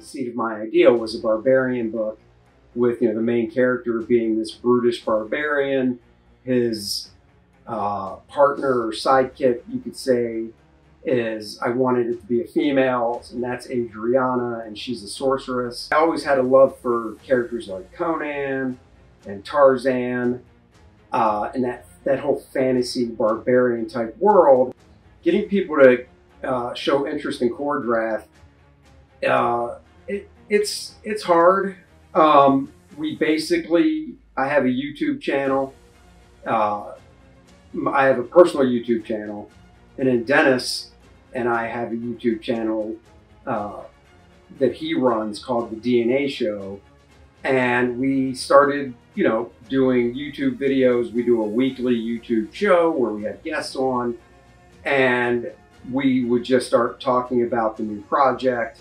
The seed of my idea was a barbarian book with, the main character being this brutish barbarian. His partner or sidekick, you could say, I wanted it to be a female, and that's Adriana, and she's a sorceress. I always had a love for characters like Conan and Tarzan, and that whole fantasy barbarian type world. Getting people to show interest in Kor-Drath, it's hard. I have a YouTube channel. I have a personal YouTube channel, and then Dennis and I have a YouTube channel that he runs called The DNA Show. And we started, doing YouTube videos. We do a weekly YouTube show where we have guests on, and we would just start talking about the new project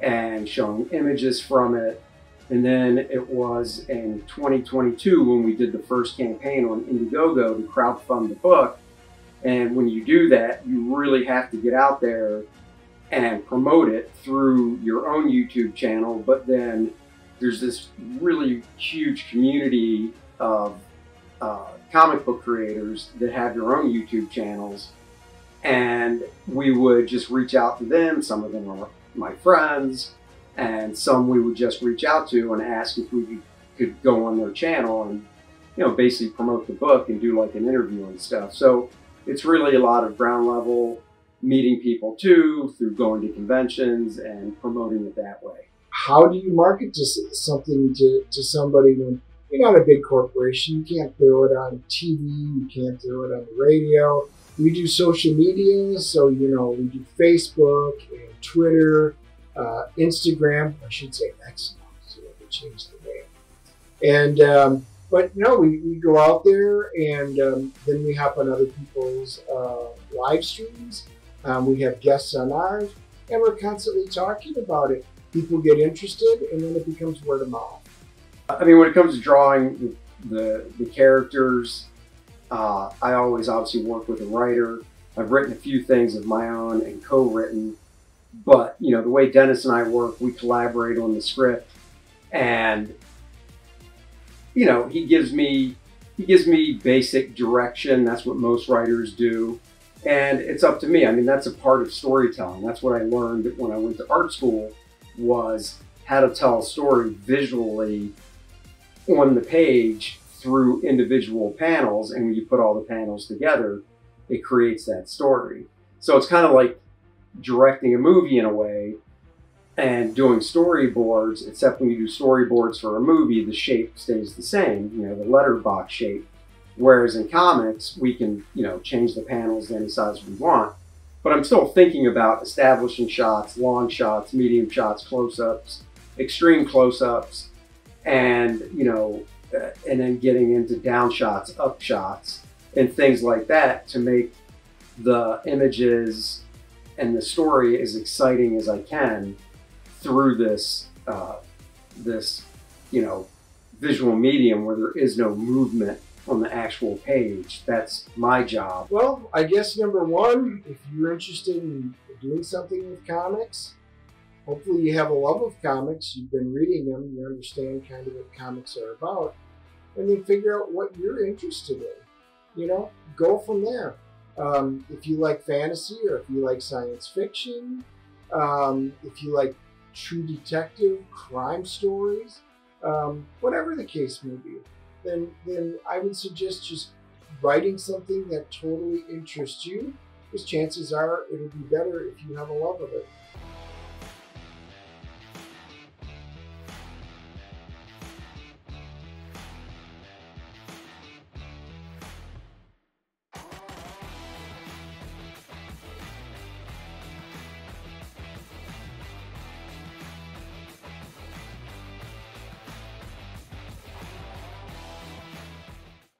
and showing images from it. And then it was in 2022 when we did the first campaign on Indiegogo to crowdfund the book. And when you do that, you really have to get out there and promote it through your own YouTube channel. But then there's this really huge community of comic book creators that have their own YouTube channels. And we would just reach out to them. Some of them are my friends, and some we would just reach out to and ask if we could go on their channel and, basically promote the book and do like an interview and stuff. So it's really a lot of ground level, meeting people too, through going to conventions and promoting it that way. How do you market something to somebody when you're not a big corporation? You can't throw it on TV, you can't throw it on the radio. We do social media, so we do Facebook and Twitter, Instagram. I should say X now, so we changed the name. And but we go out there, and then we hop on other people's live streams. We have guests on ours, and we're constantly talking about it. People get interested, and then it becomes word of mouth. I mean, when it comes to drawing the characters, I always obviously work with a writer. I've written a few things of my own and co-written, but the way Dennis and I work, we collaborate on the script, and he gives me basic direction. That's what most writers do, and it's up to me. I mean, that's a part of storytelling. That's what I learned when I went to art school, was how to tell a story visually on the page through individual panels, and when you put all the panels together, it creates that story. So it's kind of like directing a movie in a way and doing storyboards, except when you do storyboards for a movie, the shape stays the same, the letterbox shape. Whereas in comics, we can, change the panels to any size we want. But I'm still thinking about establishing shots, long shots, medium shots, close-ups, extreme close-ups, and, and then getting into down shots, up shots, and things like that to make the images and the story as exciting as I can through this, visual medium where there is no movement on the actual page. That's my job. Well, I guess number one, if you're interested in doing something with comics, hopefully you have a love of comics, you've been reading them, you understand kind of what comics are about, and then figure out what you're interested in. Go from there. If you like fantasy, or if you like science fiction, if you like true detective crime stories, whatever the case may be, then I would suggest just writing something that totally interests you, because chances are it'll be better if you have a love of it.